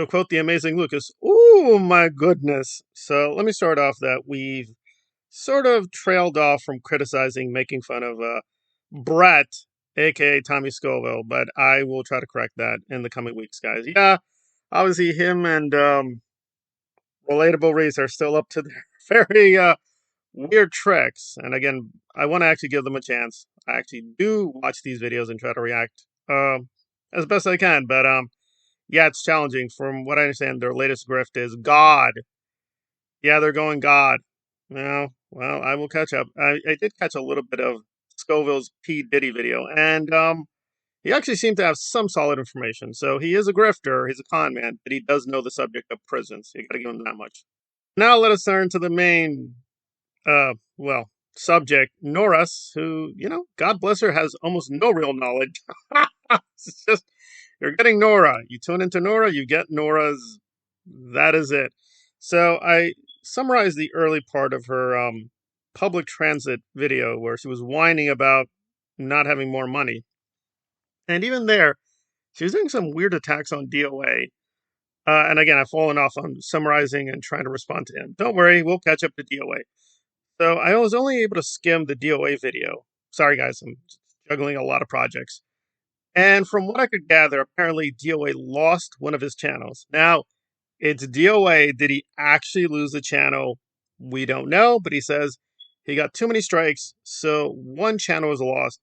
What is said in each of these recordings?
To quote the amazing Lucas, "Ooh, my goodness." So let me start off that we've sort of trailed off from criticizing, making fun of Brett, aka Tommy Scoville, but I will try to correct that in the coming weeks, guys. Yeah, obviously him and Relatable Reese are still up to their very weird tricks. And again, I want to actually give them a chance. I actually do watch these videos and try to react as best I can, but yeah, it's challenging. From what I understand, their latest grift is God. Yeah, they're going God. Well, I will catch up. I did catch a little bit of Scoville's P. Diddy video, and he actually seemed to have some solid information. So he is a grifter, he's a con man, but he does know the subject of prisons. You gotta give him that much. Now let us turn to the main, well, subject, Norris, who, God bless her, has almost no real knowledge. It's just, you're getting Nora. You tune into Nora, you get Nora's. That is it. So I summarized the early part of her public transit video where she was whining about not having more money. And even there, she was doing some weird attacks on DOA. And again, I've fallen off on summarizing and trying to respond to him. Don't worry, we'll catch up to DOA. So I was only able to skim the DOA video. Sorry, guys, I'm juggling a lot of projects. And from what I could gather, apparently DOA lost one of his channels. Now, it's DOA. Did he actually lose the channel? We don't know, but he says he got too many strikes, so one channel was lost,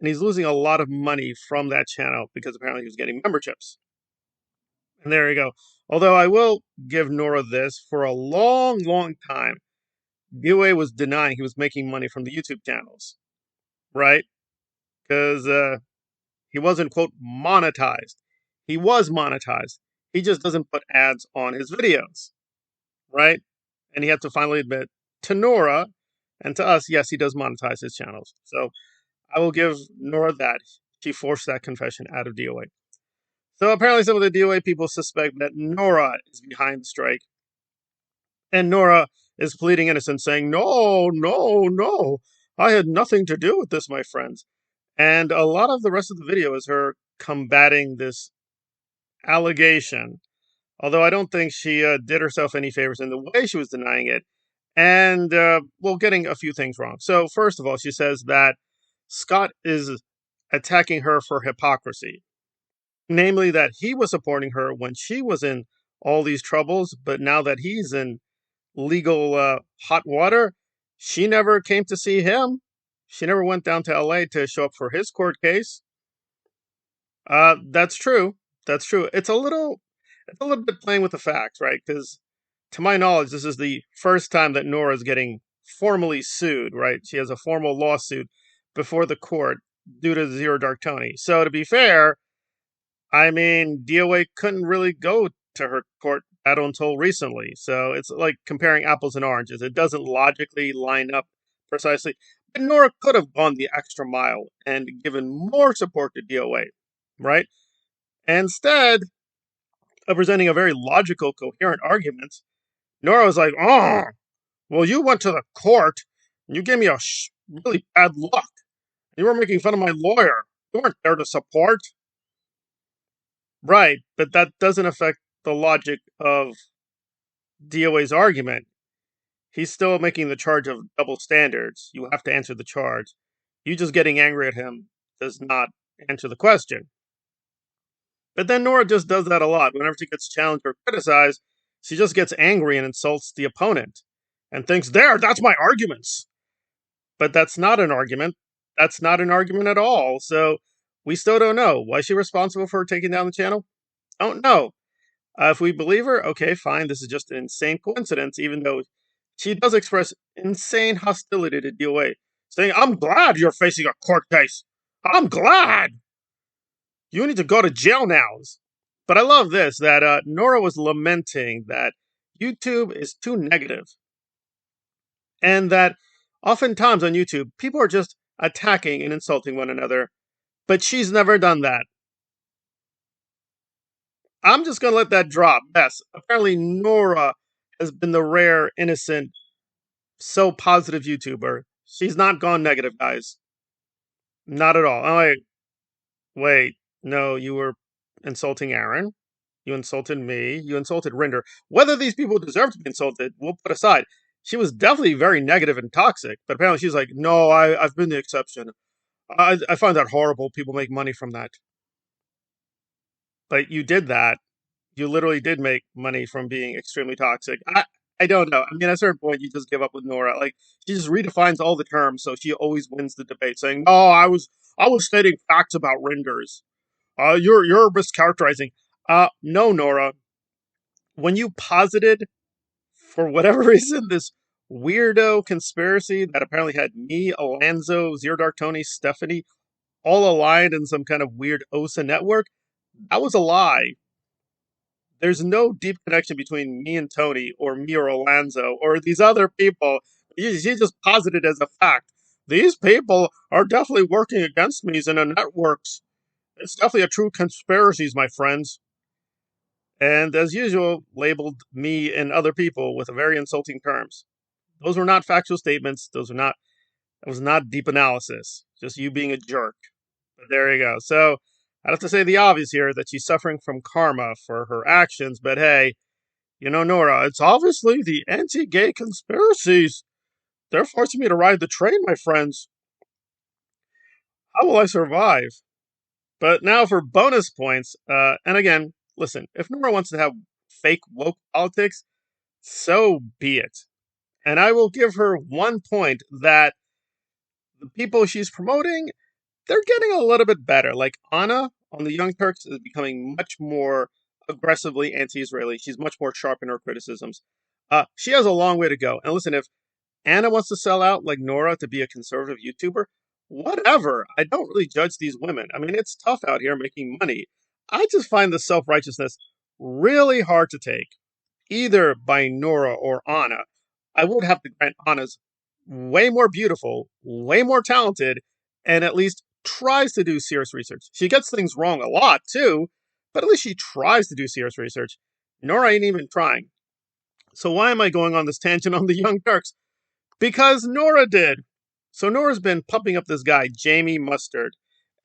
and he's losing a lot of money from that channel because apparently he was getting memberships. And there you go. Although I will give Nora this, for a long, long time, DOA was denying he was making money from the YouTube channels, right? Because he wasn't, quote, monetized. He was monetized. He just doesn't put ads on his videos, right? And he had to finally admit to Nora and to us, yes, he does monetize his channels. So I will give Nora that. She forced that confession out of DOA. So apparently some of the DOA people suspect that Nora is behind the strike. And Nora is pleading innocence, saying, "No, no, no. I had nothing to do with this, my friends." And a lot of the rest of the video is her combating this allegation. Although I don't think she did herself any favors in the way she was denying it. And, well, getting a few things wrong. So, first of all, she says that Scott is attacking her for hypocrisy. Namely, that he was supporting her when she was in all these troubles, but now that he's in legal hot water, she never came to see him. She never went down to LA to show up for his court case. That's true. That's true. It's a little bit playing with the facts, right? Because to my knowledge, this is the first time that Nora is getting formally sued, right? She has a formal lawsuit before the court due to Zero Dark Tony. So to be fair, I mean, DOA couldn't really go to her court battle until recently. So it's like comparing apples and oranges. It doesn't logically line up precisely. But Nora could have gone the extra mile and given more support to DOA, right? Instead of presenting a very logical, coherent argument, Nora was like, "Oh, well, you went to the court and you gave me a really bad look. You were making fun of my lawyer. You weren't there to support." Right, but that doesn't affect the logic of DOA's argument. He's still making the charge of double standards. You have to answer the charge. You just getting angry at him does not answer the question. But then Nora just does that a lot. Whenever she gets challenged or criticized, she just gets angry and insults the opponent and thinks, "There, that's my arguments." But that's not an argument. That's not an argument at all. So we still don't know. Was she responsible for taking down the channel? Don't know. If we believe her, okay, fine. This is just an insane coincidence, even though she does express insane hostility to DOA, saying, "I'm glad you're facing a court case. I'm glad. You need to go to jail now." But I love this, that Nora was lamenting that YouTube is too negative, and that oftentimes on YouTube, people are just attacking and insulting one another, but she's never done that. I'm just going to let that drop. Yes, apparently Nora has been the rare, innocent, so positive YouTuber. She's not gone negative, guys. Not at all. Oh, wait. No, you were insulting Aaron? You insulted me. You insulted Rinder. Whether these people deserve to be insulted, we'll put aside. She was definitely very negative and toxic, but apparently she's like, no, I've been the exception. I find that horrible. People make money from that. But you did that. You literally did make money from being extremely toxic. I don't know. I mean, at a certain point, you just give up with Nora. Like she just redefines all the terms, so she always wins the debate, saying, "No, I was stating facts about renders. You're mischaracterizing." No, Nora. When you posited for whatever reason this weirdo conspiracy that apparently had me, Alonzo, Zero Dark Tony, Stephanie all aligned in some kind of weird OSA network, that was a lie. There's no deep connection between me and Tony, or me or Alonzo, or these other people. She just posited as a fact. These people are definitely working against me in the networks. It's definitely a true conspiracy, my friends. And as usual, labeled me and other people with very insulting terms. Those were not factual statements. That was not deep analysis. Just you being a jerk. But there you go. So I'd have to say the obvious here that she's suffering from karma for her actions, but hey, Nora, it's obviously the anti gay conspiracies. They're forcing me to ride the train, my friends. How will I survive? But now for bonus points. And again, listen, if Nora wants to have fake woke politics, so be it. And I will give her 1 point that the people she's promoting, they're getting a little bit better. Like Anna on the Young Turks is becoming much more aggressively anti-Israeli. She's much more sharp in her criticisms. She has a long way to go. And listen, if Anna wants to sell out like Nora to be a conservative YouTuber, whatever. I don't really judge these women. I mean, it's tough out here making money. I just find the self-righteousness really hard to take, either by Nora or Anna. I would have to grant Anna's way more beautiful, way more talented, and at least tries to do serious research. She gets things wrong a lot too, but at least she tries to do serious research. Nora ain't even trying. So why am I going on this tangent on the Young Turks? Because Nora did. So Nora's been pumping up this guy, Jamie Mustard.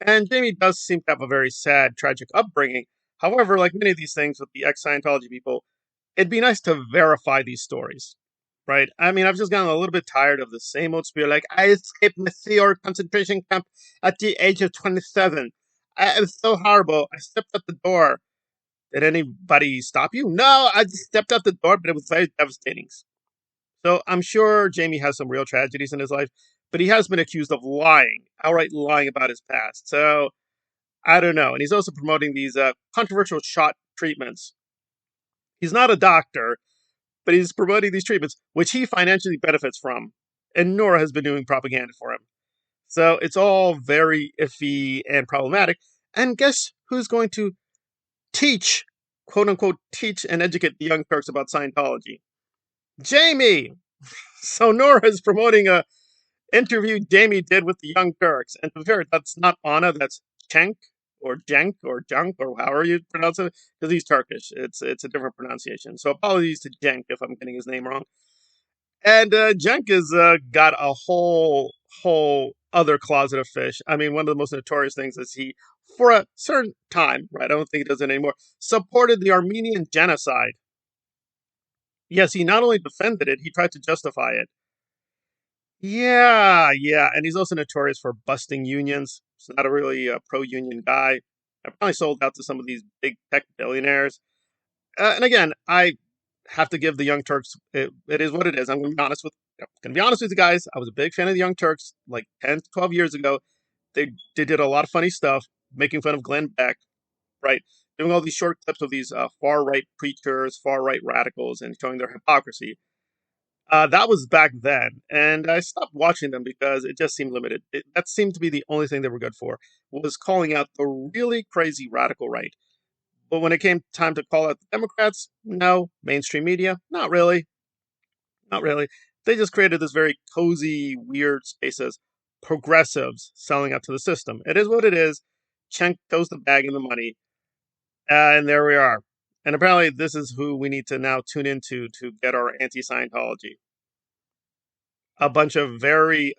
And Jamie does seem to have a very sad, tragic upbringing. However, like many of these things with the ex Scientology people, it'd be nice to verify these stories, right? I mean, I've just gotten a little bit tired of the same old spiel. Like, I escaped my Theor concentration camp at the age of 27. It was so horrible. I stepped out the door. Did anybody stop you? No, I just stepped out the door, but it was very devastating. So I'm sure Jamie has some real tragedies in his life, but he has been accused of lying, outright lying about his past. So I don't know. And he's also promoting these controversial shot treatments. He's not a doctor, but he's promoting these treatments, which he financially benefits from. And Nora has been doing propaganda for him. So it's all very iffy and problematic. And guess who's going to teach, quote unquote, teach and educate the Young Turks about Scientology? Jamie! So Nora is promoting a interview Jamie did with the Young Turks. And to be fair, that's not Anna, that's Cenk or Jenk or Junk or however you pronounce it, because he's Turkish. It's a different pronunciation. So apologies to Jenk if I'm getting his name wrong. And Jenk has got a whole other closet of fish. I mean, one of the most notorious things is he, for a certain time, right? I don't think he does it anymore, supported the Armenian genocide. Yes, he not only defended it, he tried to justify it. Yeah, and he's also notorious for busting unions. He's not a really pro-union guy. I probably sold out to some of these big tech billionaires. And again, I have to give the Young Turks. It is what it is. I'm going to be honest with. Going to be honest with you guys. I was a big fan of the Young Turks like 10 to 12 years ago. They did a lot of funny stuff, making fun of Glenn Beck, right? Doing all these short clips of these far right preachers, far right radicals, and showing their hypocrisy. That was back then, and I stopped watching them because it just seemed limited. That seemed to be the only thing they were good for, was calling out the really crazy radical right. But when it came time to call out the Democrats, no. Mainstream media, not really. Not really. They just created this very cozy, weird space as progressives selling out to the system. It is what it is. Cenk goes the bag and the money, and there we are. And apparently, this is who we need to now tune into to get our anti Scientology. A bunch of very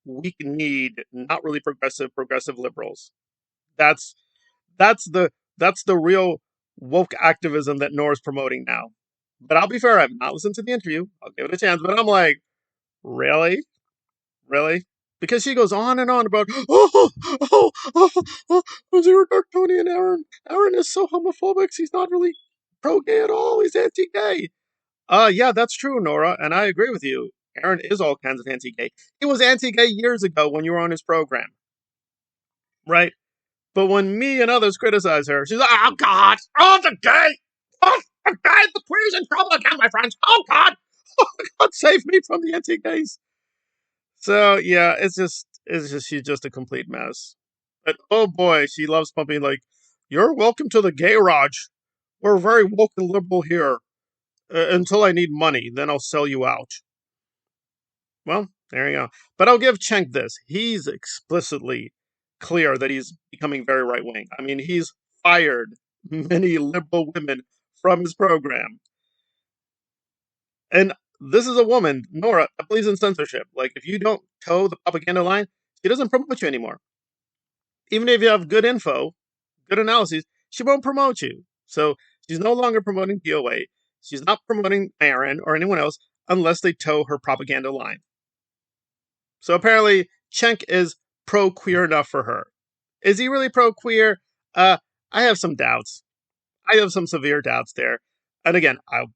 weak-kneed, not really progressive liberals. That's that's the real woke activism that Nora's promoting now. But I'll be fair, I've not listened to the interview. I'll give it a chance. But I'm like, really? Really? Because she goes on and on about, Zero Dark Tony and Aaron. Aaron is so homophobic. He's not really pro-gay at all. He's anti-gay. Yeah, that's true, Nora, and I agree with you. Aaron is all kinds of anti-gay. He was anti-gay years ago when you were on his program, right? But when me and others criticize her, she's like, "Oh God, oh the gay, oh the gay, the queer's in trouble again, my friends. Oh God, oh God, save me from the anti-gays." So yeah, it's just she's just a complete mess. But oh boy, she loves pumping like, "You're welcome to the gay Raj. We're very woke and liberal here. Until I need money, then I'll sell you out." Well, there you go. But I'll give Cenk this. He's explicitly clear that he's becoming very right wing. I mean, he's fired many liberal women from his program. And this is a woman, Nora, that believes in censorship. Like, if you don't toe the propaganda line, she doesn't promote you anymore. Even if you have good info, good analyses, she won't promote you. So she's no longer promoting DOA. She's not promoting Aaron or anyone else unless they toe her propaganda line. So apparently, Cenk is pro queer enough for her. Is he really pro queer? I have some doubts. I have some severe doubts there. And again, I'll be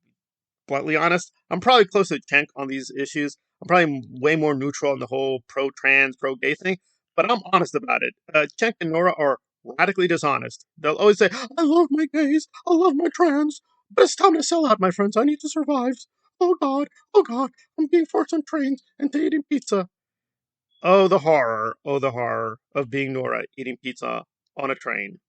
bluntly honest. I'm probably close to Cenk on these issues. I'm probably way more neutral on the whole pro trans, pro gay thing. But I'm honest about it. Cenk and Nora are radically dishonest. They'll always say, "I love my gays. I love my trans. But it's time to sell out, my friends. I need to survive. Oh God. Oh God. I'm being forced on trains and to eating pizza." Oh, the horror. Oh, the horror of being Nora eating pizza on a train.